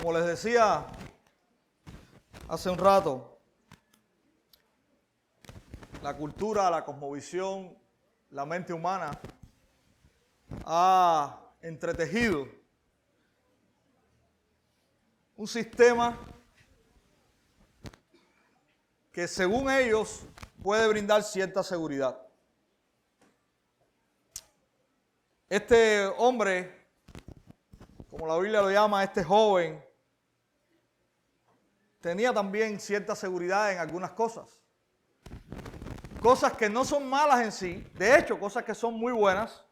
Como les decía hace un rato, la cultura, la cosmovisión, la mente humana ha entretejido un sistema que según ellos puede brindar cierta seguridad. Este hombre, como la Biblia lo llama, este joven, tenía también cierta seguridad en algunas cosas. Cosas que no son malas en sí, de hecho, cosas que son muy buenas.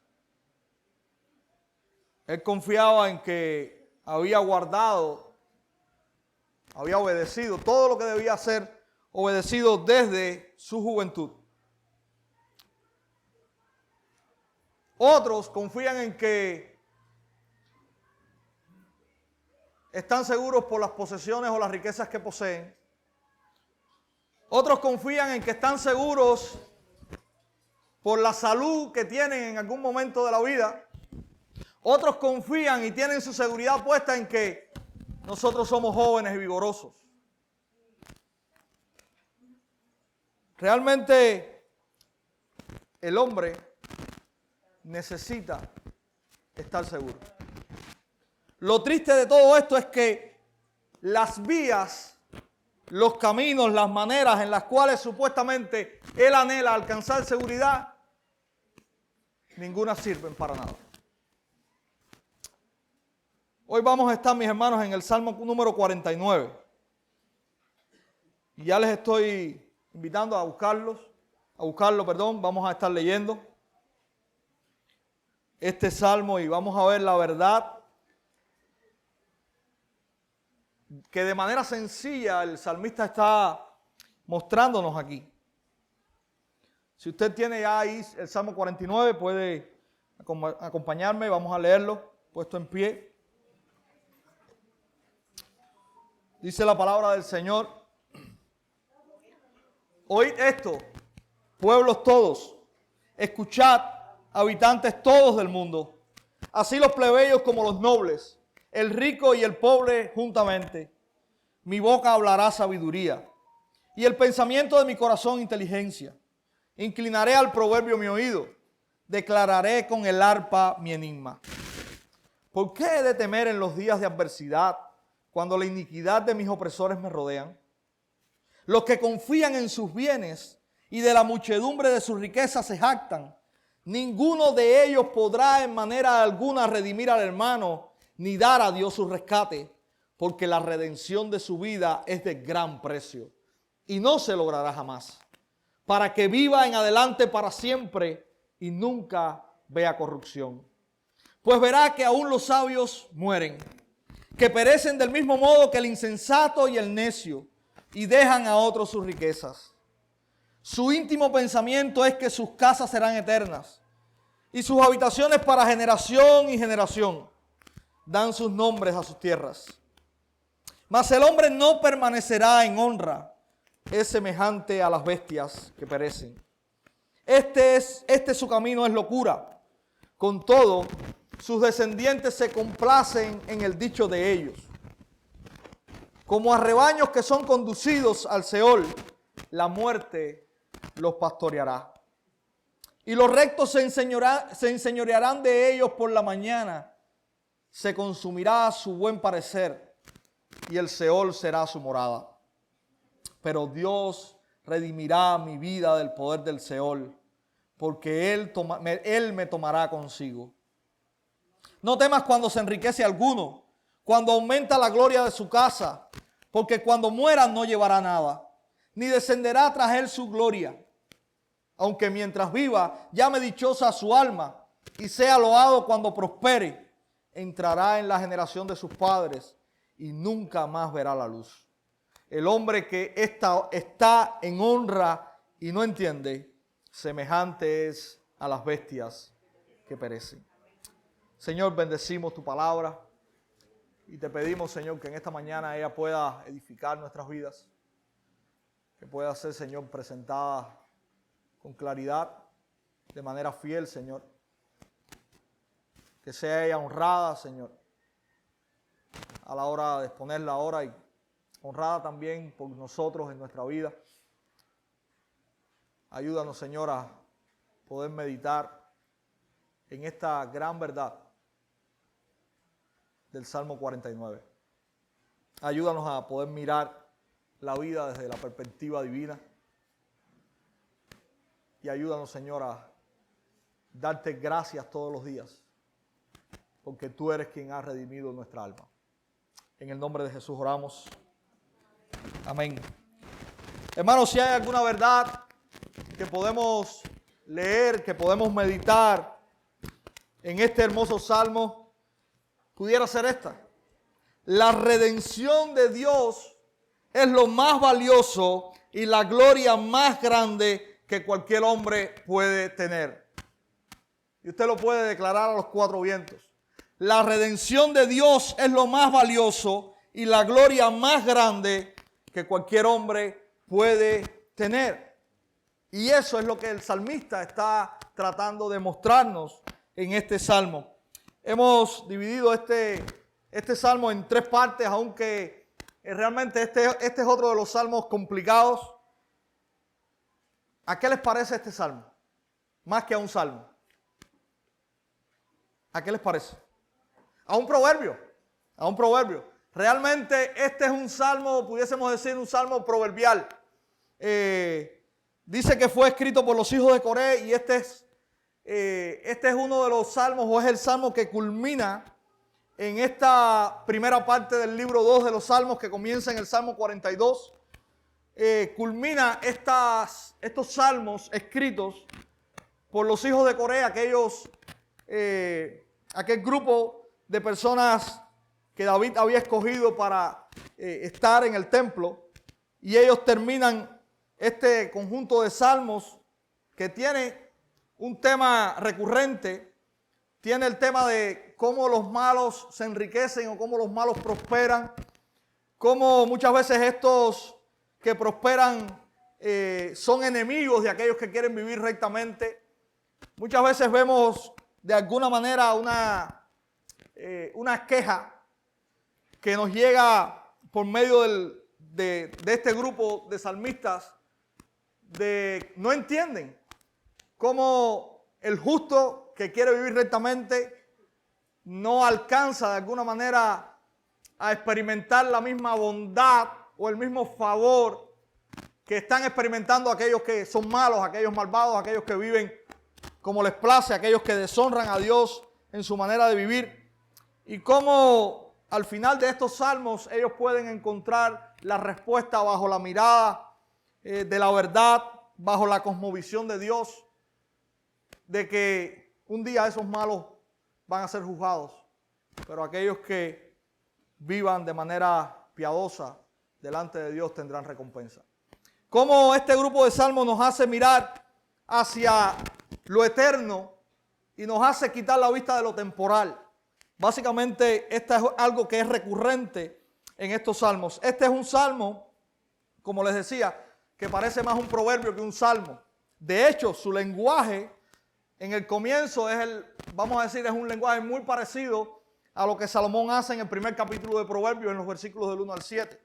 Él confiaba en que había guardado, había obedecido todo lo que debía ser obedecido desde su juventud. Otros confían en que están seguros por las posesiones o las riquezas que poseen. Otros confían en que están seguros por la salud que tienen en algún momento de la vida. Otros confían y tienen su seguridad puesta en que nosotros somos jóvenes y vigorosos. Realmente el hombre necesita estar seguro. Lo triste de todo esto es que las vías, los caminos, las maneras en las cuales supuestamente él anhela alcanzar seguridad, ninguna sirven para nada. Hoy vamos a estar, mis hermanos, en el Salmo número 49. Y ya les estoy invitando a buscarlo, vamos a estar leyendo este salmo y vamos a ver la verdad que de manera sencilla el salmista está mostrándonos aquí. Si usted tiene ya ahí el Salmo 49, puede acompañarme, vamos a leerlo, puesto en pie. Dice la palabra del Señor: oíd esto, pueblos todos, escuchad, habitantes todos del mundo, así los plebeyos como los nobles, el rico y el pobre juntamente. Mi boca hablará sabiduría, y el pensamiento de mi corazón inteligencia. Inclinaré al proverbio mi oído, declararé con el arpa mi enigma. ¿Por qué he de temer en los días de adversidad, cuando la iniquidad de mis opresores me rodean? Los que confían en sus bienes y de la muchedumbre de sus riquezas se jactan. Ninguno de ellos podrá en manera alguna redimir al hermano, ni dar a Dios su rescate, porque la redención de su vida es de gran precio y no se logrará jamás, para que viva en adelante para siempre y nunca vea corrupción. Pues verá que aún los sabios mueren, que perecen del mismo modo que el insensato y el necio, y dejan a otros sus riquezas. Su íntimo pensamiento es que sus casas serán eternas, y sus habitaciones para generación y generación. Dan sus nombres a sus tierras. Mas el hombre no permanecerá en honra, es semejante a las bestias que perecen. Este su camino es locura. Con todo, sus descendientes se complacen en el dicho de ellos. Como a rebaños que son conducidos al Seol, la muerte los pastoreará. Y los rectos se enseñorearán de ellos por la mañana. Se consumirá su buen parecer y el Seol será su morada. Pero Dios redimirá mi vida del poder del Seol, porque Él me tomará consigo. No temas cuando se enriquece alguno, cuando aumenta la gloria de su casa, porque cuando muera no llevará nada, ni descenderá tras él su gloria. Aunque mientras viva llame dichosa a su alma y sea loado cuando prospere, entrará en la generación de sus padres y nunca más verá la luz. El hombre que está en honra y no entiende, semejante es a las bestias que perecen. Señor, bendecimos tu palabra y te pedimos, Señor, que en esta mañana ella pueda edificar nuestras vidas, que pueda ser, Señor, presentada con claridad, de manera fiel, Señor. Que sea ella honrada, Señor, a la hora de exponer la hora y honrada también por nosotros en nuestra vida. Ayúdanos, Señor, a poder meditar en esta gran verdad del Salmo 49. Ayúdanos a poder mirar la vida desde la perspectiva divina. Y ayúdanos, Señor, a darte gracias todos los días, porque tú eres quien ha redimido nuestra alma. En el nombre de Jesús oramos. Amén. Hermanos, si hay alguna verdad que podemos leer, que podemos meditar en este hermoso salmo, pudiera ser esta: la redención de Dios es lo más valioso y la gloria más grande que cualquier hombre puede tener. Y usted lo puede declarar a los cuatro vientos. La redención de Dios es lo más valioso y la gloria más grande que cualquier hombre puede tener. Y eso es lo que el salmista está tratando de mostrarnos en este salmo. Hemos dividido este salmo en tres partes, aunque realmente este es otro de los salmos complicados. ¿A qué les parece este salmo? Más que a un salmo. ¿A qué les parece? A un proverbio. A un proverbio. Realmente este es un salmo, pudiésemos decir, un salmo proverbial. Dice que fue escrito por los hijos de Coré y este es uno de los salmos, o es el salmo que culmina en esta primera parte del libro 2 de los salmos, que comienza en el Salmo 42. Culmina estos salmos escritos por los hijos de Coré, aquel grupo de personas que David había escogido para estar en el templo, y ellos terminan este conjunto de salmos que tiene un tema recurrente. Tiene el tema de cómo los malos se enriquecen o cómo los malos prosperan, cómo muchas veces estos que prosperan son enemigos de aquellos que quieren vivir rectamente. Muchas veces vemos de alguna manera una queja que nos llega por medio de este grupo de salmistas, de no entienden cómo el justo que quiere vivir rectamente no alcanza de alguna manera a experimentar la misma bondad o el mismo favor que están experimentando aquellos que son malos, aquellos malvados, aquellos que viven como les place, aquellos que deshonran a Dios en su manera de vivir. Y cómo al final de estos salmos ellos pueden encontrar la respuesta bajo la mirada de la verdad, bajo la cosmovisión de Dios, de que un día esos malos van a ser juzgados, pero aquellos que vivan de manera piadosa delante de Dios tendrán recompensa. Cómo este grupo de salmos nos hace mirar hacia lo eterno y nos hace quitar la vista de lo temporal. Básicamente, esto es algo que es recurrente en estos salmos. Este es un salmo, como les decía, que parece más un proverbio que un salmo. De hecho, su lenguaje en el comienzo vamos a decir, es un lenguaje muy parecido a lo que Salomón hace en el primer capítulo de Proverbios, en los versículos del 1 al 7.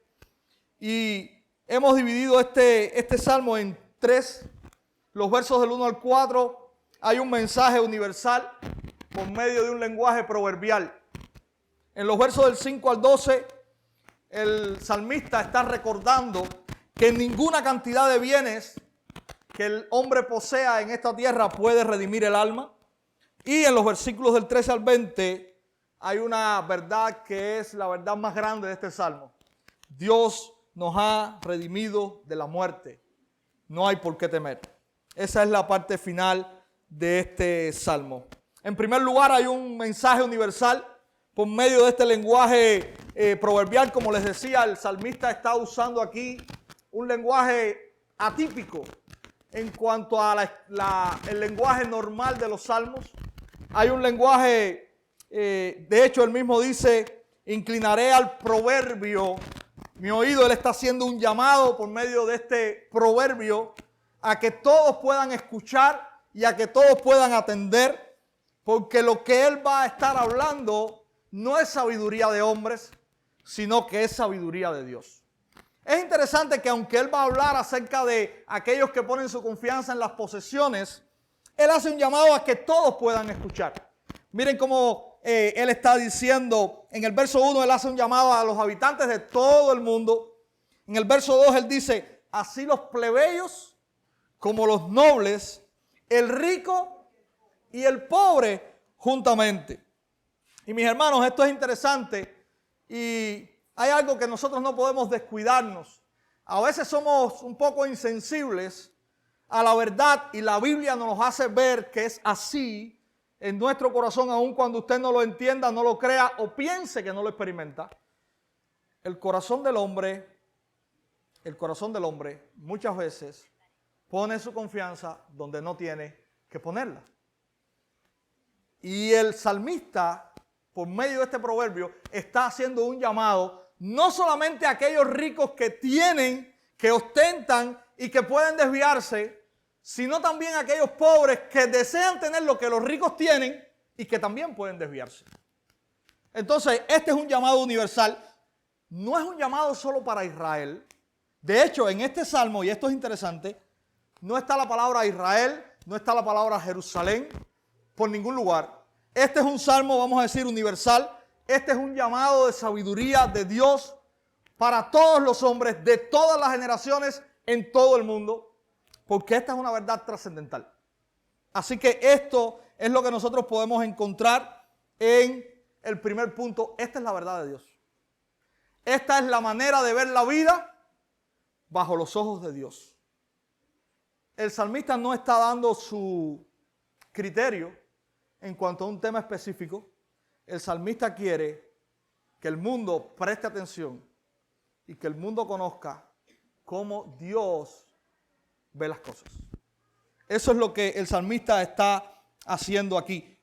Y hemos dividido este salmo en tres. Los versos del 1 al 4 hay un mensaje universal por medio de un lenguaje proverbial. En los versos del 5 al 12, el salmista está recordando que ninguna cantidad de bienes que el hombre posea en esta tierra puede redimir el alma. Y en los versículos del 13 al 20 hay una verdad que es la verdad más grande de este salmo. Dios nos ha redimido de la muerte. No hay por qué temer. Esa es la parte final de este salmo. En primer lugar, hay un mensaje universal por medio de este lenguaje proverbial. Como les decía, el salmista está usando aquí un lenguaje atípico en cuanto a el lenguaje normal de los salmos. Hay un lenguaje, de hecho, él mismo dice, inclinaré al proverbio mi oído. Él está haciendo un llamado por medio de este proverbio a que todos puedan escuchar y a que todos puedan atender, porque lo que él va a estar hablando no es sabiduría de hombres, sino que es sabiduría de Dios. Es interesante que aunque Él va a hablar acerca de aquellos que ponen su confianza en las posesiones, Él hace un llamado a que todos puedan escuchar. Miren cómo Él está diciendo, en el verso 1 Él hace un llamado a los habitantes de todo el mundo. En el verso 2 Él dice, así los plebeyos como los nobles, el rico y el pobre juntamente. Y mis hermanos, esto es interesante y hay algo que nosotros no podemos descuidarnos. A veces somos un poco insensibles a la verdad y la Biblia nos hace ver que es así en nuestro corazón, aun cuando usted no lo entienda, no lo crea o piense que no lo experimenta. El corazón del hombre muchas veces pone su confianza donde no tiene que ponerla. Y el salmista, por medio de este proverbio, está haciendo un llamado no solamente a aquellos ricos que tienen, que ostentan y que pueden desviarse, sino también a aquellos pobres que desean tener lo que los ricos tienen y que también pueden desviarse. Entonces, este es un llamado universal. No es un llamado solo para Israel. De hecho, en este salmo, y esto es interesante, no está la palabra Israel, no está la palabra Jerusalén, por ningún lugar. Este es un salmo, vamos a decir, universal. Este es un llamado de sabiduría de Dios para todos los hombres de todas las generaciones en todo el mundo, porque esta es una verdad trascendental. Así que esto es lo que nosotros podemos encontrar en el primer punto. Esta es la verdad de Dios. Esta es la manera de ver la vida bajo los ojos de Dios. El salmista no está dando su criterio en cuanto a un tema específico. El salmista quiere que el mundo preste atención y que el mundo conozca cómo Dios ve las cosas. Eso es lo que el salmista está haciendo aquí.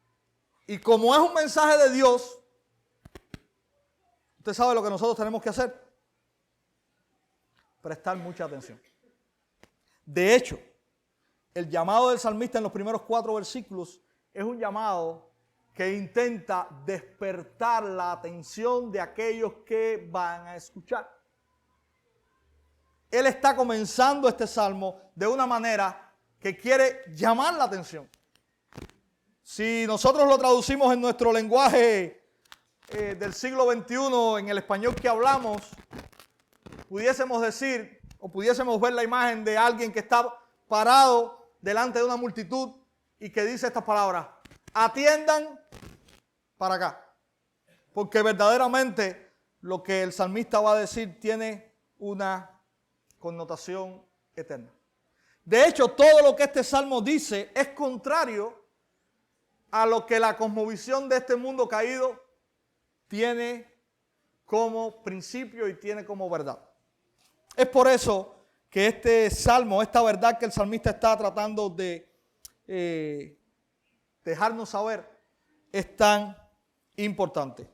Y como es un mensaje de Dios, usted sabe lo que nosotros tenemos que hacer. Prestar mucha atención. De hecho, el llamado del salmista en los primeros 4 versículos es un llamado que intenta despertar la atención de aquellos que van a escuchar. Él está comenzando este salmo de una manera que quiere llamar la atención. Si nosotros lo traducimos en nuestro lenguaje del siglo XXI, en el español que hablamos, pudiésemos decir o pudiésemos ver la imagen de alguien que está parado delante de una multitud y que dice estas palabras: atiendan para acá. Porque verdaderamente lo que el salmista va a decir tiene una connotación eterna. De hecho, todo lo que este salmo dice es contrario a lo que la cosmovisión de este mundo caído tiene como principio y tiene como verdad. Es por eso que este salmo, esta verdad que el salmista está tratando de dejarnos saber, es tan importante.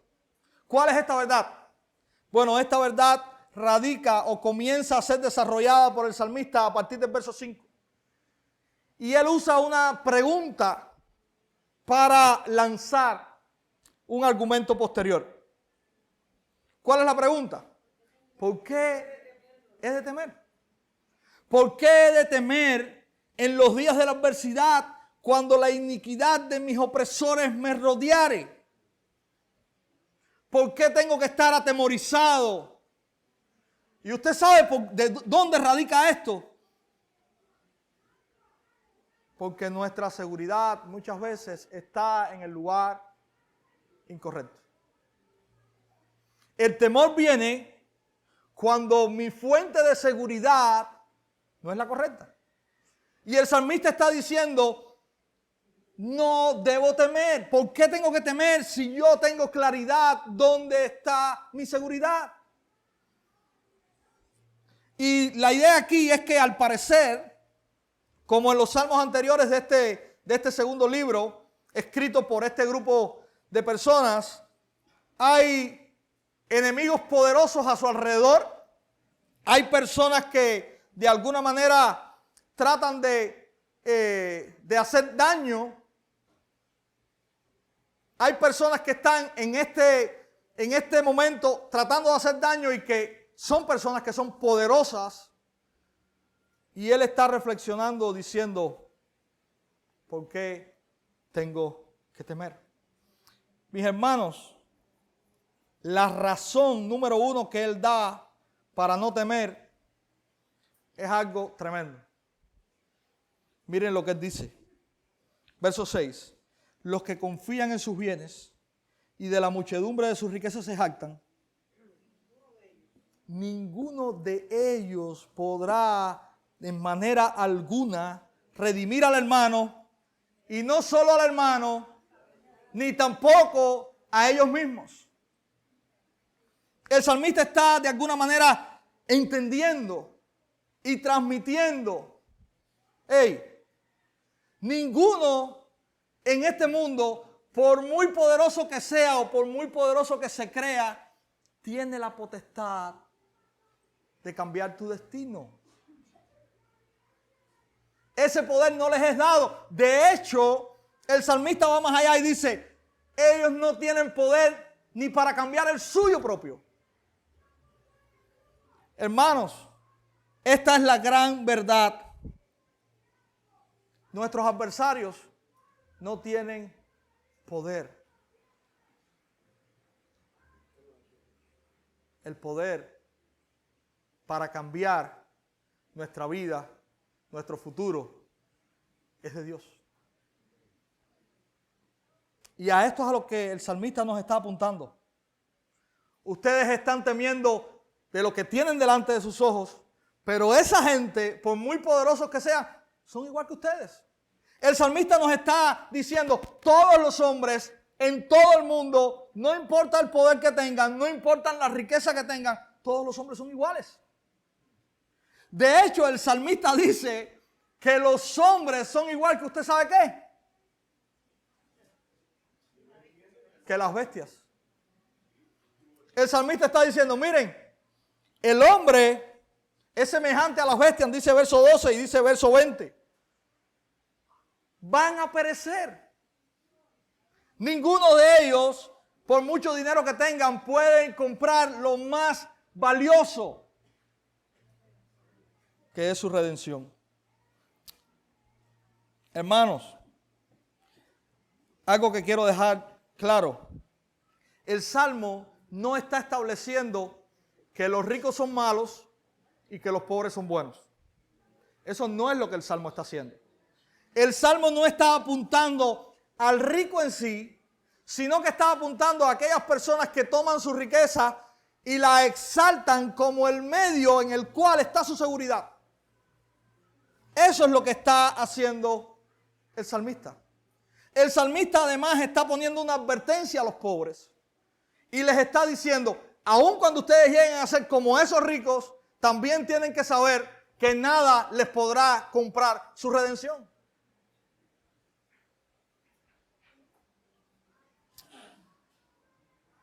¿Cuál es esta verdad? Bueno, esta verdad radica o comienza a ser desarrollada por el salmista a partir del verso 5. Y él usa una pregunta para lanzar un argumento posterior. ¿Cuál es la pregunta? ¿Por qué he de temer? ¿Por qué he de temer en los días de la adversidad, cuando la iniquidad de mis opresores me rodeare? ¿Por qué tengo que estar atemorizado? Y usted sabe de dónde radica esto. Porque nuestra seguridad muchas veces está en el lugar incorrecto. El temor viene cuando mi fuente de seguridad no es la correcta. Y el salmista está diciendo: no debo temer. ¿Por qué tengo que temer si yo tengo claridad dónde está mi seguridad? Y la idea aquí es que, al parecer, como en los salmos anteriores de este segundo libro, escrito por este grupo de personas, hay enemigos poderosos a su alrededor. Hay personas que de alguna manera tratan de hacer daño. Hay personas que están en este en este momento tratando de hacer daño y que son personas que son poderosas. Y él está reflexionando diciendo, ¿por qué tengo que temer? Mis hermanos, la razón número uno que él da para no temer es algo tremendo. Miren lo que él dice. Verso 6. Los que confían en sus bienes y de la muchedumbre de sus riquezas se jactan, ninguno de ellos podrá en manera alguna redimir al hermano, y no solo al hermano, ni tampoco a ellos mismos. El salmista está de alguna manera entendiendo y transmitiendo, ninguno en este mundo, por muy poderoso que sea o por muy poderoso que se crea, tiene la potestad de cambiar tu destino. Ese poder no les es dado. De hecho, el salmista va más allá y dice, ellos no tienen poder ni para cambiar el suyo propio. Hermanos, esta es la gran verdad. Nuestros adversarios no tienen poder. El poder para cambiar nuestra vida, nuestro futuro, es de Dios. Y a esto es a lo que el salmista nos está apuntando. Ustedes están temiendo de lo que tienen delante de sus ojos, pero esa gente, por muy poderosos que sean, son igual que ustedes. El salmista nos está diciendo, todos los hombres en todo el mundo, no importa el poder que tengan, no importa la riqueza que tengan, todos los hombres son iguales. De hecho, el salmista dice que los hombres son igual que usted sabe qué. Que las bestias. El salmista está diciendo, miren, el hombre es semejante a las bestias, dice verso 12 y dice verso 20. Van a perecer. Ninguno de ellos, por mucho dinero que tengan, pueden comprar lo más valioso, que es su redención. Hermanos, algo que quiero dejar claro. El Salmo no está estableciendo que los ricos son malos y que los pobres son buenos. Eso no es lo que el Salmo está haciendo. El Salmo no está apuntando al rico en sí, sino que está apuntando a aquellas personas que toman su riqueza y la exaltan como el medio en el cual está su seguridad. Eso es lo que está haciendo el salmista. El salmista además está poniendo una advertencia a los pobres y les está diciendo, aun cuando ustedes lleguen a ser como esos ricos, también tienen que saber que nada les podrá comprar su redención.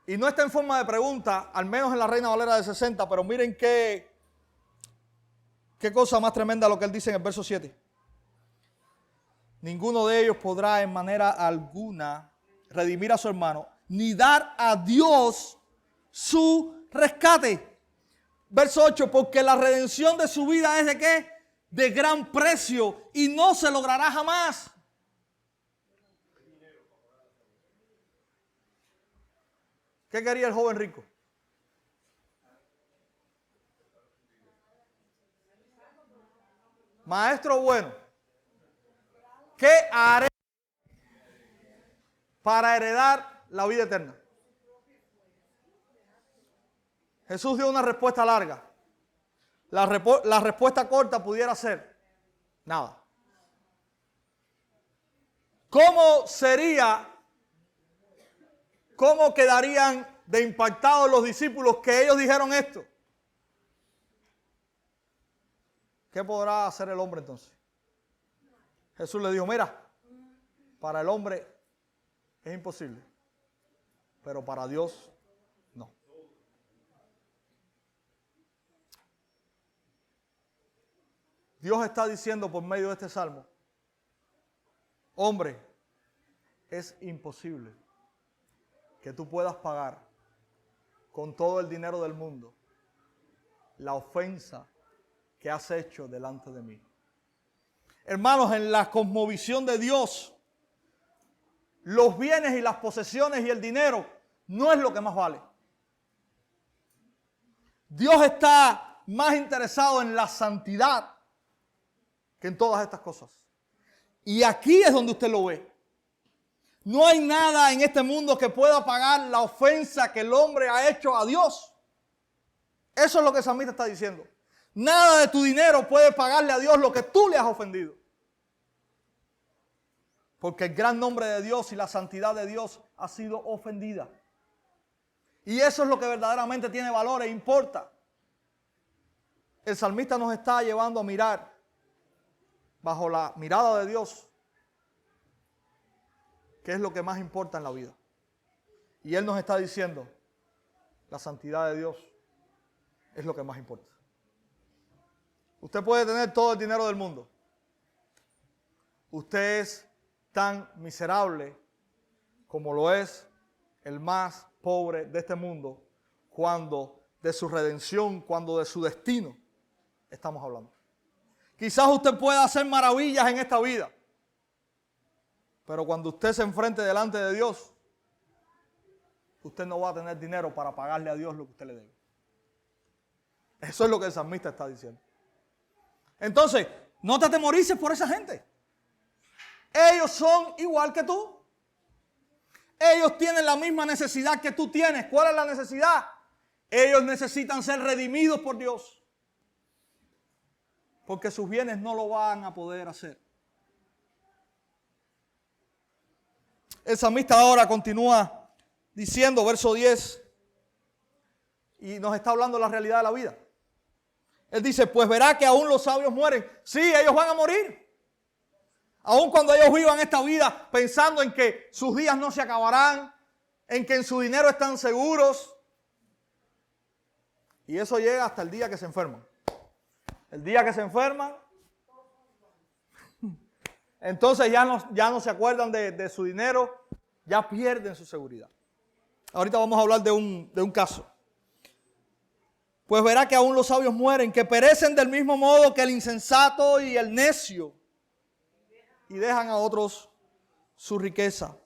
Y no está en forma de pregunta, al menos en la Reina Valera de 60, pero miren qué cosa más tremenda lo que él dice en el verso 7. Ninguno de ellos podrá en manera alguna redimir a su hermano, ni dar a Dios su rescate. Verso 8, porque la redención de su vida es de ¿qué? De gran precio y no se logrará jamás. ¿Qué quería el joven rico? Maestro bueno, ¿qué haré para heredar la vida eterna? Jesús dio una respuesta larga. La respuesta corta pudiera ser nada. ¿Cómo sería? ¿Cómo quedarían de impactados los discípulos que ellos dijeron esto? ¿Qué podrá hacer el hombre entonces? Jesús le dijo, mira, para el hombre es imposible, pero para Dios no. Dios está diciendo por medio de este salmo, hombre, es imposible que tú puedas pagar con todo el dinero del mundo la ofensa que has hecho delante de mí. Hermanos, en la cosmovisión de Dios, los bienes y las posesiones y el dinero no es lo que más vale. Dios está más interesado en la santidad que en todas estas cosas. Y aquí es donde usted lo ve. No hay nada en este mundo que pueda pagar la ofensa que el hombre ha hecho a Dios. Eso es lo que el salmista está diciendo. Nada de tu dinero puede pagarle a Dios lo que tú le has ofendido. Porque el gran nombre de Dios y la santidad de Dios ha sido ofendida. Y eso es lo que verdaderamente tiene valor e importa. El salmista nos está llevando a mirar bajo la mirada de Dios qué es lo que más importa en la vida. Y Él nos está diciendo, la santidad de Dios es lo que más importa. Usted puede tener todo el dinero del mundo. Usted es tan miserable como lo es el más pobre de este mundo cuando de su redención, cuando de su destino estamos hablando. Quizás usted pueda hacer maravillas en esta vida, pero cuando usted se enfrente delante de Dios, usted no va a tener dinero para pagarle a Dios lo que usted le debe. Eso es lo que el salmista está diciendo. Entonces, no te atemorices por esa gente. Ellos son igual que tú. Ellos tienen la misma necesidad que tú tienes. ¿Cuál es la necesidad? Ellos necesitan ser redimidos por Dios. Porque sus bienes no lo van a poder hacer. El salmista ahora continúa diciendo, verso 10, y nos está hablando de la realidad de la vida. Él dice, pues verá que aún los sabios mueren. Sí, ellos van a morir. Aun cuando ellos vivan esta vida pensando en que sus días no se acabarán, en que en su dinero están seguros. Y eso llega hasta el día que se enferman. El día que se enferman, entonces ya no se acuerdan de su dinero, ya pierden su seguridad. Ahorita vamos a hablar de un caso. Pues verá que aún los sabios mueren, que perecen del mismo modo que el insensato y el necio, y dejan a otros su riqueza.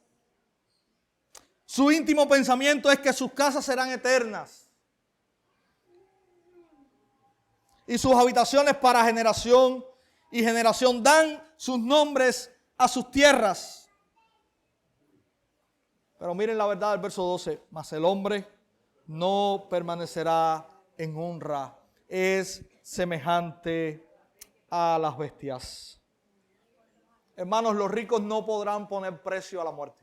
Su íntimo pensamiento es que sus casas serán eternas y sus habitaciones para generación y generación. Dan sus nombres a sus tierras. Pero miren la verdad del verso 12. Mas el hombre no permanecerá en honra. Es semejante a las bestias. Hermanos, los ricos no podrán poner precio a la muerte.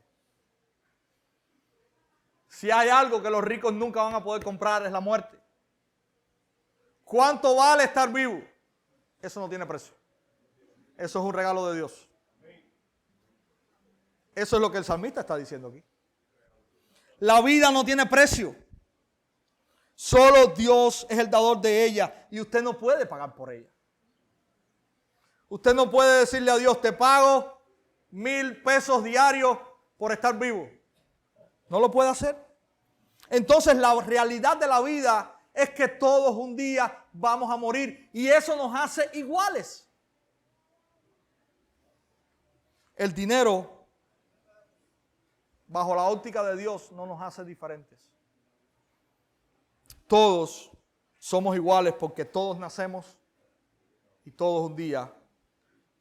Si hay algo que los ricos nunca van a poder comprar es la muerte. ¿Cuánto vale estar vivo? Eso no tiene precio. Eso es un regalo de Dios. Eso es lo que el salmista está diciendo aquí. La vida no tiene precio. Solo Dios es el dador de ella y usted no puede pagar por ella. Usted no puede decirle a Dios, te pago 1,000 pesos diarios por estar vivo. No lo puede hacer. Entonces la realidad de la vida es que todos un día vamos a morir y eso nos hace iguales. El dinero, bajo la óptica de Dios, no nos hace diferentes. Todos somos iguales porque todos nacemos y todos un día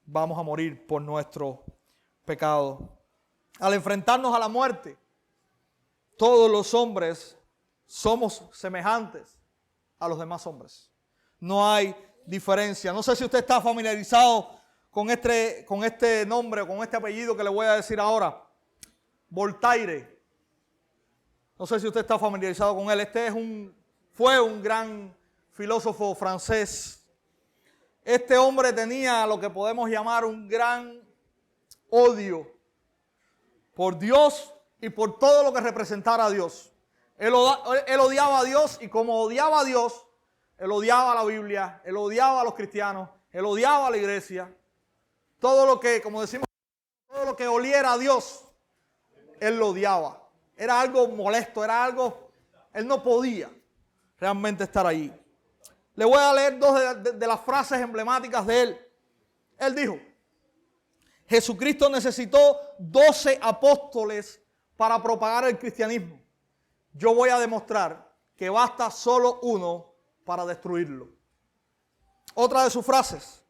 vamos a morir por nuestro pecado. Al enfrentarnos a la muerte, todos los hombres somos semejantes a los demás hombres. No hay diferencia. No sé si usted está familiarizado con este nombre o con este apellido que le voy a decir ahora. Voltaire. No sé si usted está familiarizado con él. Fue un gran filósofo francés. Este hombre tenía lo que podemos llamar un gran odio por Dios y por todo lo que representara a Dios. Él odiaba a Dios y como odiaba a Dios, él odiaba a la Biblia, él odiaba a los cristianos, él odiaba a la iglesia. Todo lo que, como decimos, todo lo que oliera a Dios, él lo odiaba. Era algo molesto, era algo Él no podía realmente estar allí. Le voy a leer dos de las frases emblemáticas de él. Él dijo: Jesucristo necesitó 12 apóstoles para propagar el cristianismo. Yo voy a demostrar que basta solo uno para destruirlo. Otra de sus frases.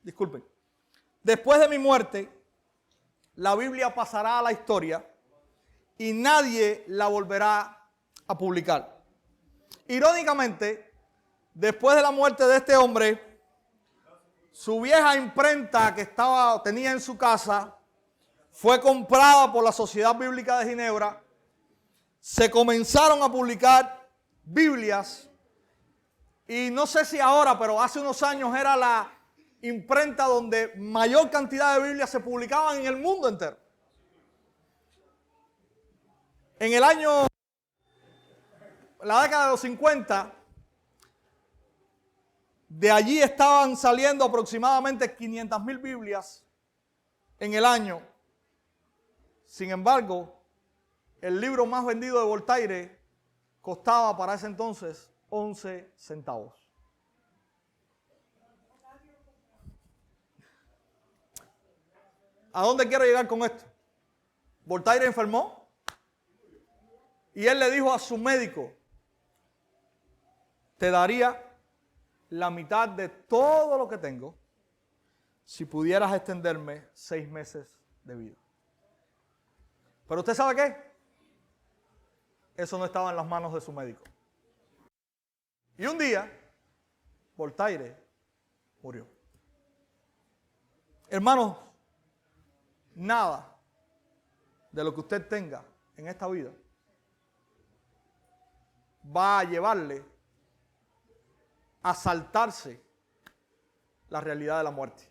Disculpen. Después de mi muerte, la Biblia pasará a la historia y nadie la volverá a publicar. Irónicamente, después de la muerte de este hombre, su vieja imprenta que tenía en su casa fue comprada por la Sociedad Bíblica de Ginebra. Se comenzaron a publicar Biblias y no sé si ahora, pero hace unos años era la imprenta donde mayor cantidad de Biblias se publicaban en el mundo entero. En la década de los 50, de allí estaban saliendo aproximadamente 500,000 Biblias en el año. Sin embargo, el libro más vendido de Voltaire costaba para ese entonces 11 centavos. ¿A dónde quiero llegar con esto? Voltaire enfermó y él le dijo a su médico: te daría la mitad de todo lo que tengo si pudieras extenderme 6 meses de vida. Pero usted sabe qué, eso no estaba en las manos de su médico. Y un día, Voltaire murió. Hermanos, nada de lo que usted tenga en esta vida va a llevarle a saltarse la realidad de la muerte.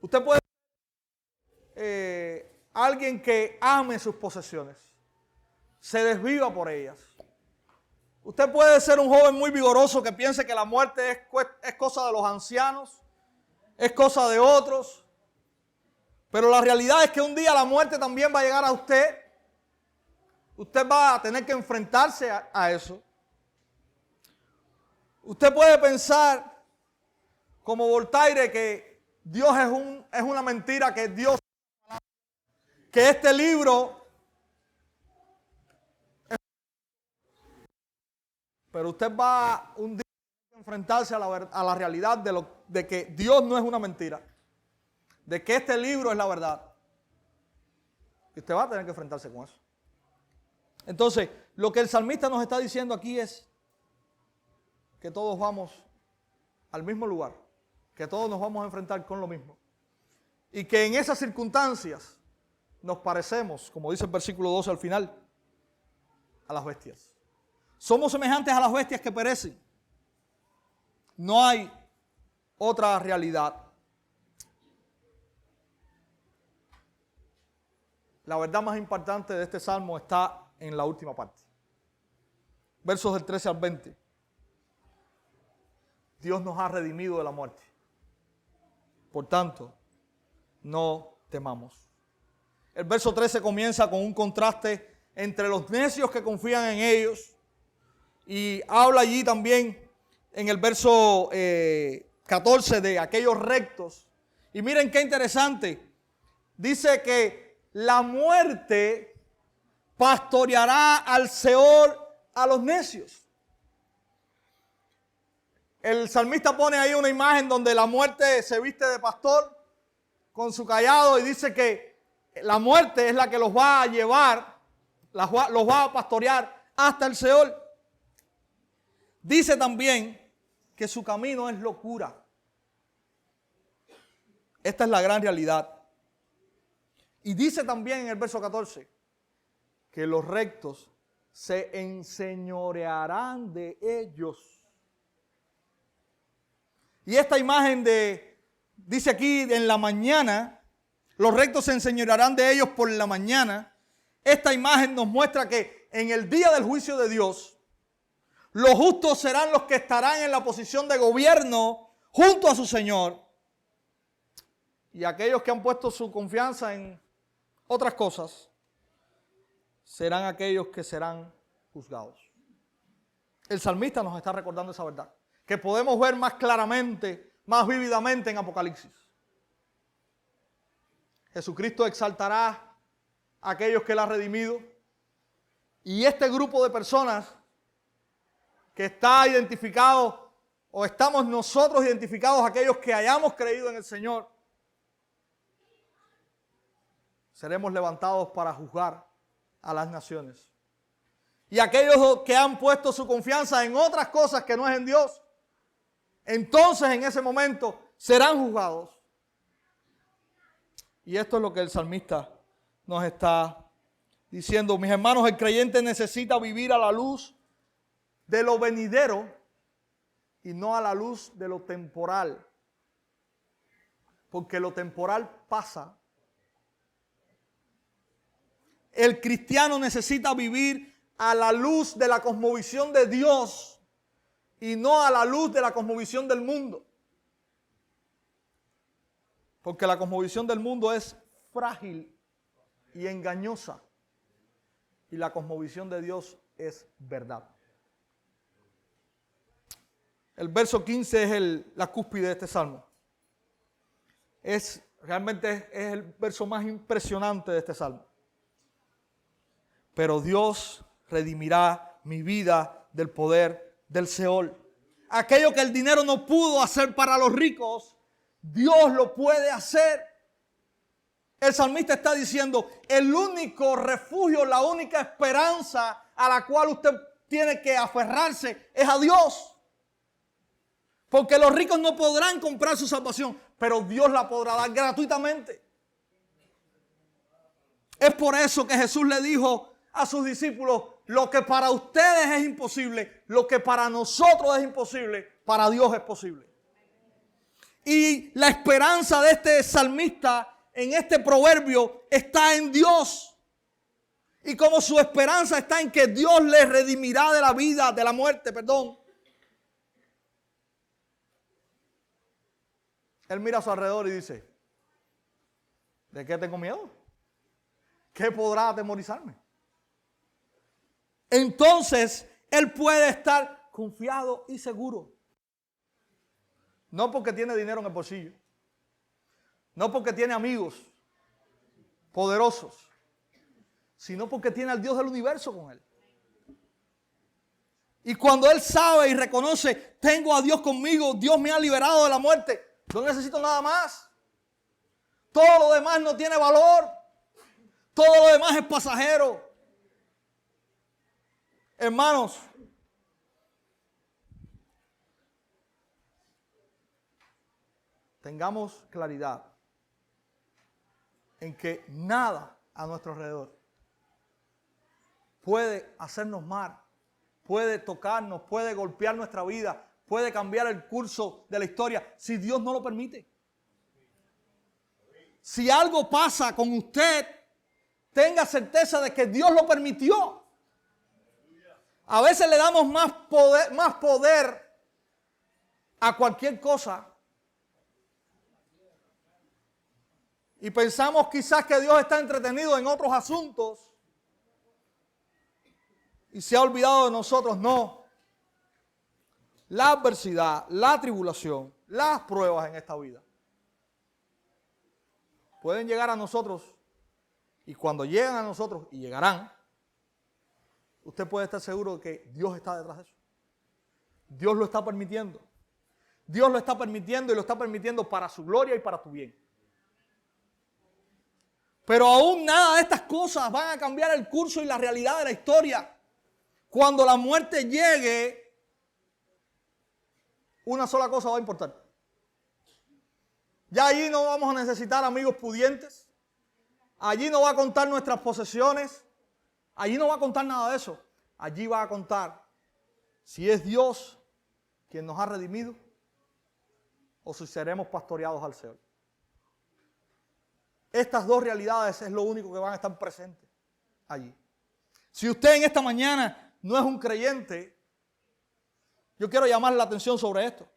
Usted puede ser alguien que ame sus posesiones, se desviva por ellas. Usted puede ser un joven muy vigoroso que piense que la muerte es cosa de los ancianos, es cosa de otros. Pero la realidad es que un día la muerte también va a llegar a usted. Usted va a tener que enfrentarse a eso. Usted puede pensar, como Voltaire, que Dios es una mentira, que Dios, que este libro, pero usted va un día a enfrentarse a la realidad de que Dios no es una mentira, de que este libro es la verdad. Y usted va a tener que enfrentarse con eso. Entonces, lo que el salmista nos está diciendo aquí es que todos vamos al mismo lugar, que todos nos vamos a enfrentar con lo mismo. Y que en esas circunstancias nos parecemos, como dice el versículo 12 al final, a las bestias. Somos semejantes a las bestias que perecen. No hay otra realidad. La verdad más importante de este salmo está en la última parte. Versos del 13 al 20. Dios nos ha redimido de la muerte. Por tanto, no temamos. El verso 13 comienza con un contraste entre los necios que confían en ellos y habla allí también en el verso 14 de aquellos rectos. Y miren qué interesante. Dice que la muerte pastoreará al Seol a los necios. El salmista pone ahí una imagen donde la muerte se viste de pastor con su cayado y dice que la muerte es la que los va a llevar, los va a pastorear hasta el Seol. Dice también que su camino es locura. Esta es la gran realidad. Y dice también en el verso 14 que los rectos se enseñorearán de ellos. Y esta imagen dice aquí en la mañana, los rectos se enseñorearán de ellos por la mañana. Esta imagen nos muestra que en el día del juicio de Dios, los justos serán los que estarán en la posición de gobierno junto a su Señor. Y aquellos que han puesto su confianza en otras cosas serán aquellos que serán juzgados. El salmista nos está recordando esa verdad, que podemos ver más claramente, más vívidamente en Apocalipsis. Jesucristo exaltará a aquellos que Él ha redimido, y este grupo de personas que está identificado, o estamos nosotros identificados, aquellos que hayamos creído en el Señor, seremos levantados para juzgar a las naciones. Y aquellos que han puesto su confianza en otras cosas que no es en Dios, entonces en ese momento serán juzgados. Y esto es lo que el salmista nos está diciendo. Mis hermanos, el creyente necesita vivir a la luz de lo venidero y no a la luz de lo temporal. Porque lo temporal pasa. El cristiano necesita vivir a la luz de la cosmovisión de Dios y no a la luz de la cosmovisión del mundo. Porque la cosmovisión del mundo es frágil y engañosa. Y la cosmovisión de Dios es verdad. El verso 15 es la cúspide de este salmo. Realmente es el verso más impresionante de este salmo. Pero Dios redimirá mi vida del poder del Seol. Aquello que el dinero no pudo hacer para los ricos, Dios lo puede hacer. El salmista está diciendo, el único refugio, la única esperanza a la cual usted tiene que aferrarse es a Dios. Porque los ricos no podrán comprar su salvación, pero Dios la podrá dar gratuitamente. Es por eso que Jesús le dijo a sus discípulos, lo que para ustedes es imposible, lo que para nosotros es imposible, para Dios es posible. Y la esperanza de este salmista en este proverbio está en Dios. Y como su esperanza está en que Dios le redimirá de la vida, de la muerte, perdón. Él mira a su alrededor y dice, ¿de qué tengo miedo? ¿Qué podrá atemorizarme? Entonces, él puede estar confiado y seguro. No porque tiene dinero en el bolsillo. No porque tiene amigos poderosos. Sino porque tiene al Dios del universo con él. Y cuando él sabe y reconoce, tengo a Dios conmigo, Dios me ha liberado de la muerte, no necesito nada más. Todo lo demás no tiene valor. Todo lo demás es pasajero. Hermanos, tengamos claridad en que nada a nuestro alrededor puede hacernos mal, puede tocarnos, puede golpear nuestra vida, puede cambiar el curso de la historia si Dios no lo permite. Si algo pasa con usted, tenga certeza de que Dios lo permitió. A veces le damos más poder a cualquier cosa. Y pensamos quizás que Dios está entretenido en otros asuntos. Y se ha olvidado de nosotros. No. La adversidad, la tribulación, las pruebas en esta vida pueden llegar a nosotros. Y cuando llegan a nosotros, y llegarán, usted puede estar seguro de que Dios está detrás de eso. Dios lo está permitiendo. Dios lo está permitiendo y lo está permitiendo para su gloria y para tu bien. Pero aún nada de estas cosas van a cambiar el curso y la realidad de la historia. Cuando la muerte llegue, una sola cosa va a importar. Ya allí no vamos a necesitar amigos pudientes. Allí no va a contar nuestras posesiones. Allí no va a contar nada de eso. Allí va a contar si es Dios quien nos ha redimido o si seremos pastoreados al Seol. Estas dos realidades es lo único que van a estar presentes allí. Si usted en esta mañana no es un creyente, yo quiero llamarle la atención sobre esto.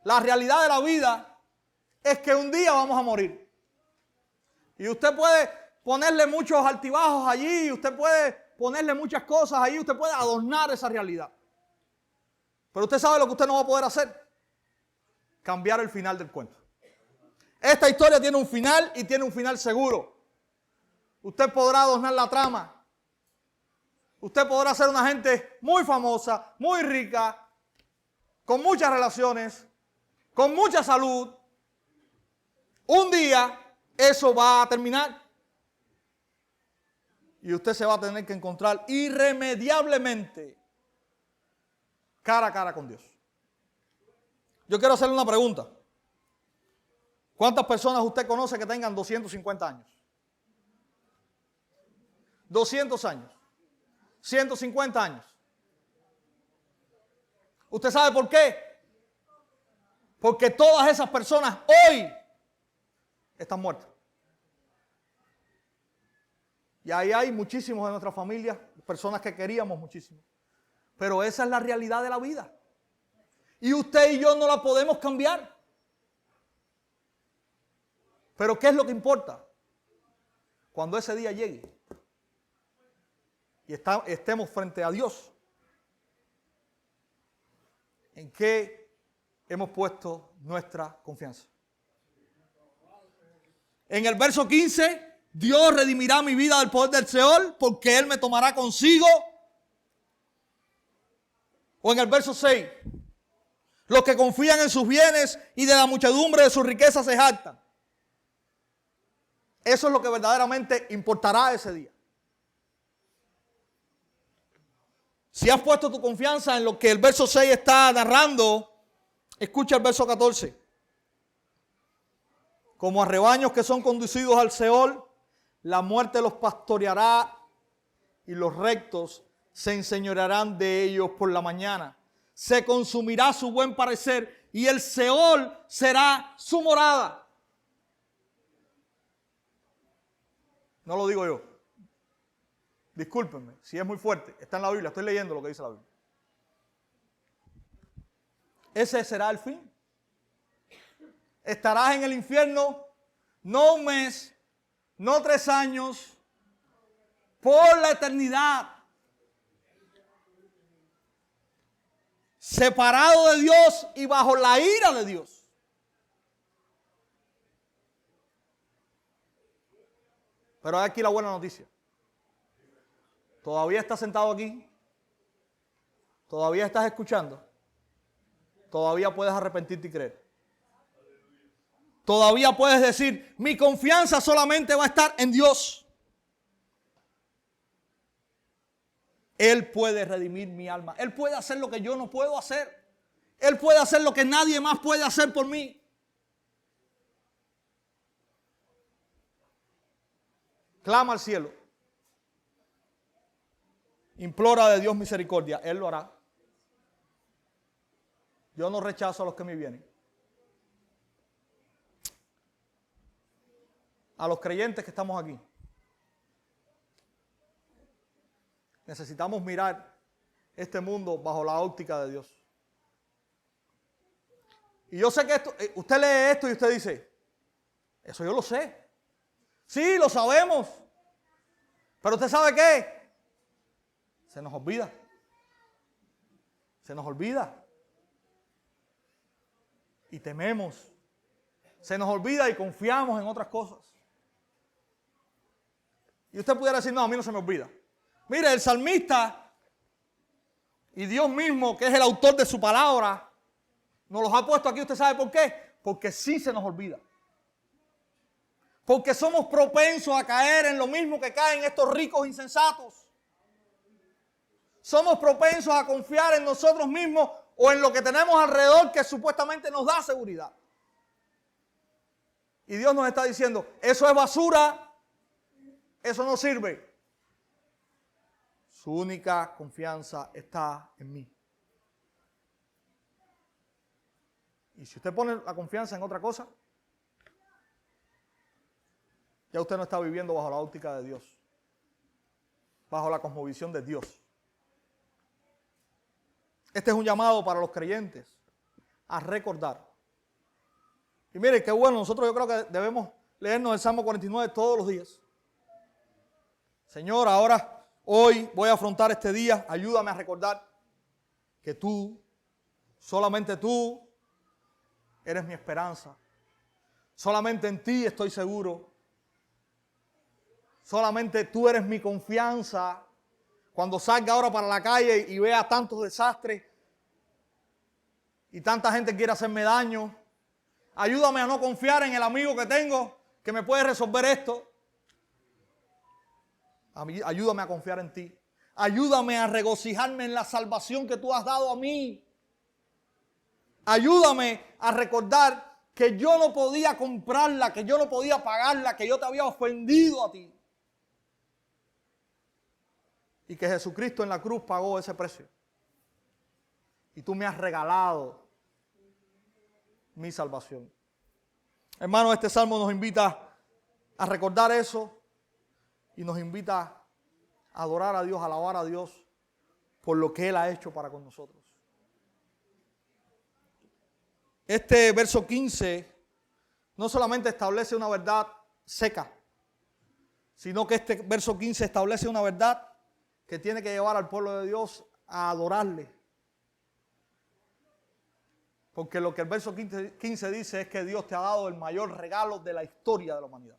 La realidad de la vida es que un día vamos a morir. Y usted puede ponerle muchos altibajos allí, usted puede ponerle muchas cosas allí, usted puede adornar esa realidad. Pero usted sabe lo que usted no va a poder hacer. Cambiar el final del cuento. Esta historia tiene un final y tiene un final seguro. Usted podrá adornar la trama. Usted podrá ser una gente muy famosa, muy rica, con muchas relaciones, con mucha salud. Un día eso va a terminar. Y usted se va a tener que encontrar irremediablemente cara a cara con Dios. Yo quiero hacerle una pregunta. ¿Cuántas personas usted conoce que tengan 250 años? 200 años. 150 años. ¿Usted sabe por qué? Porque todas esas personas hoy están muertas. Y ahí hay muchísimos de nuestra familia, personas que queríamos muchísimo. Pero esa es la realidad de la vida. Y usted y yo no la podemos cambiar. Pero ¿qué es lo que importa? Cuando ese día llegue y estemos frente a Dios, ¿en qué hemos puesto nuestra confianza? En el verso 15, Dios redimirá mi vida del poder del Seol, porque Él me tomará consigo. O en el verso 6, los que confían en sus bienes y de la muchedumbre de sus riquezas se jactan. Eso es lo que verdaderamente importará ese día. Si has puesto tu confianza en lo que el verso 6 está narrando, escucha el verso 14. Como a rebaños que son conducidos al Seol, la muerte los pastoreará y los rectos se enseñorearán de ellos por la mañana. Se consumirá su buen parecer y el Seol será su morada. No lo digo yo. Discúlpenme si es muy fuerte. Está en la Biblia, estoy leyendo lo que dice la Biblia. Ese será el fin. Estarás en el infierno no un mes, no 3 años, por la eternidad. Separado de Dios y bajo la ira de Dios. Pero hay aquí la buena noticia. Todavía estás sentado aquí. Todavía estás escuchando. Todavía puedes arrepentirte y creer. Todavía puedes decir, mi confianza solamente va a estar en Dios. Él puede redimir mi alma. Él puede hacer lo que yo no puedo hacer. Él puede hacer lo que nadie más puede hacer por mí. Clama al cielo. Implora de Dios misericordia. Él lo hará. Yo no rechazo a los que me vienen. A los creyentes que estamos aquí. Necesitamos mirar este mundo bajo la óptica de Dios. Y yo sé que esto, usted lee esto y usted dice, eso yo lo sé. Sí, lo sabemos. Pero usted sabe qué? Se nos olvida. Se nos olvida. Y tememos. Se nos olvida y confiamos en otras cosas. Y usted pudiera decir, no, a mí no se me olvida. Mire, el salmista y Dios mismo, que es el autor de su palabra, nos los ha puesto aquí. ¿Usted sabe por qué? Porque sí se nos olvida. Porque somos propensos a caer en lo mismo que caen estos ricos insensatos. Somos propensos a confiar en nosotros mismos o en lo que tenemos alrededor que supuestamente nos da seguridad. Y Dios nos está diciendo, eso es basura, eso no sirve. Su única confianza está en mí. Y si usted pone la confianza en otra cosa, ya usted no está viviendo bajo la óptica de Dios, bajo la cosmovisión de Dios. Este es un llamado para los creyentes a recordar. Y mire, qué bueno, nosotros yo creo que debemos leernos el Salmo 49 todos los días. Señor, ahora, hoy voy a afrontar este día. Ayúdame a recordar que tú, solamente tú, eres mi esperanza. Solamente en ti estoy seguro. Solamente tú eres mi confianza. Cuando salga ahora para la calle y vea tantos desastres y tanta gente quiere hacerme daño, ayúdame a no confiar en el amigo que tengo que me puede resolver esto. Ayúdame a confiar en ti. Ayúdame a regocijarme en la salvación que tú has dado a mí. Ayúdame a recordar que yo no podía comprarla, que yo no podía pagarla, que yo te había ofendido a ti. Y que Jesucristo en la cruz pagó ese precio. Y tú me has regalado mi salvación. Hermano, este salmo nos invita a recordar eso y nos invita a adorar a Dios, a alabar a Dios por lo que Él ha hecho para con nosotros. Este verso 15 no solamente establece una verdad seca, sino que este verso 15 establece una verdad que tiene que llevar al pueblo de Dios a adorarle. Porque lo que el verso 15 dice es que Dios te ha dado el mayor regalo de la historia de la humanidad.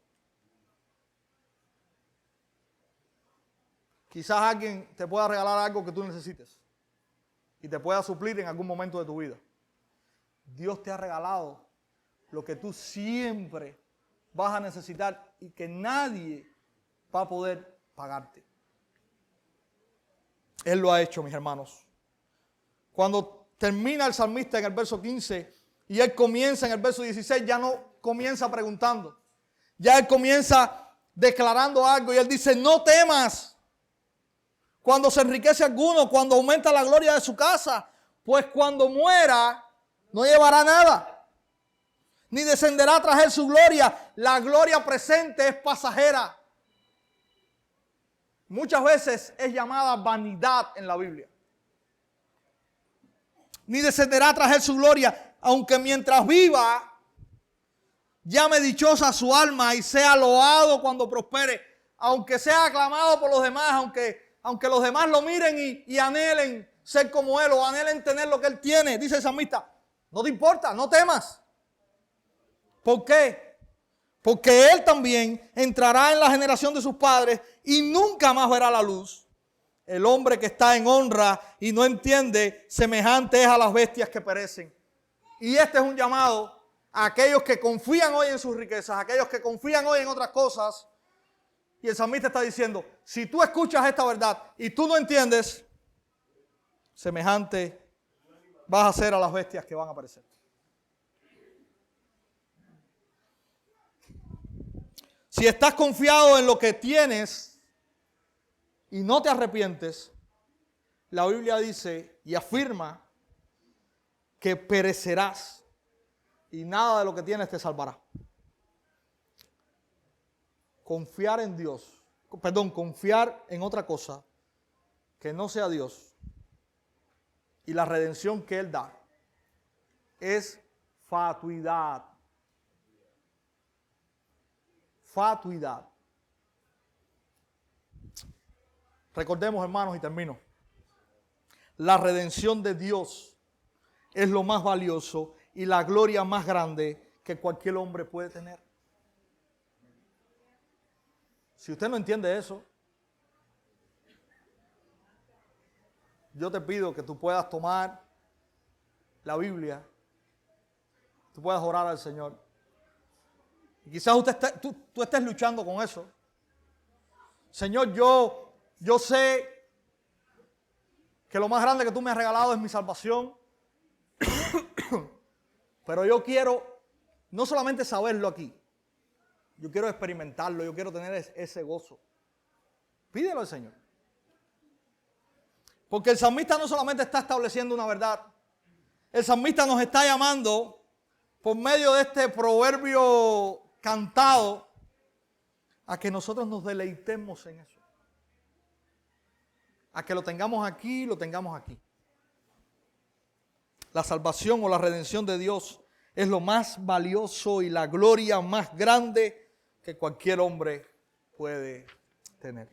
Quizás alguien te pueda regalar algo que tú necesites y te pueda suplir en algún momento de tu vida. Dios te ha regalado lo que tú siempre vas a necesitar y que nadie va a poder pagarte. Él lo ha hecho, mis hermanos. Cuando termina el salmista en el verso 15 y él comienza en el verso 16, ya no comienza preguntando. Ya él comienza declarando algo y él dice, no temas cuando se enriquece alguno, cuando aumenta la gloria de su casa, pues cuando muera no llevará nada, ni descenderá tras él su gloria. La gloria presente es pasajera. Muchas veces es llamada vanidad en la Biblia. Ni descenderá tras él su gloria, aunque mientras viva, llame dichosa su alma y sea loado cuando prospere. Aunque sea aclamado por los demás, aunque los demás lo miren y anhelen ser como él o anhelen tener lo que él tiene, dice el salmista, no te importa, no temas. ¿Por qué? Porque él también entrará en la generación de sus padres y nunca más verá la luz. El hombre que está en honra y no entiende, semejante es a las bestias que perecen. Y este es un llamado a aquellos que confían hoy en sus riquezas, a aquellos que confían hoy en otras cosas. Y el salmista está diciendo, si tú escuchas esta verdad y tú no entiendes, semejante vas a ser a las bestias que van a aparecer. Si estás confiado en lo que tienes y no te arrepientes, la Biblia dice y afirma que perecerás y nada de lo que tienes te salvará. Confiar en Dios, confiar en otra cosa que no sea Dios y la redención que Él da es fatuidad. Fatuidad. Recordemos, hermanos, y termino. La redención de Dios es lo más valioso y la gloria más grande que cualquier hombre puede tener. Si usted no entiende eso, yo te pido que tú puedas tomar la Biblia, tú puedas orar al Señor. Y quizás tú estés luchando con eso. Señor, yo sé que lo más grande que tú me has regalado es mi salvación. Pero yo quiero no solamente saberlo aquí. Yo quiero experimentarlo, yo quiero tener ese gozo. Pídelo al Señor. Porque el salmista no solamente está estableciendo una verdad. El salmista nos está llamando por medio de este proverbio cantado a que nosotros nos deleitemos en eso. A que lo tengamos aquí, lo tengamos aquí. La salvación o la redención de Dios es lo más valioso y la gloria más grande que cualquier hombre puede tener.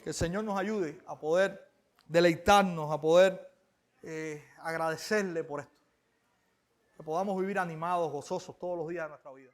Que el Señor nos ayude a poder deleitarnos, a poder agradecerle por esto. Que podamos vivir animados, gozosos todos los días de nuestra vida.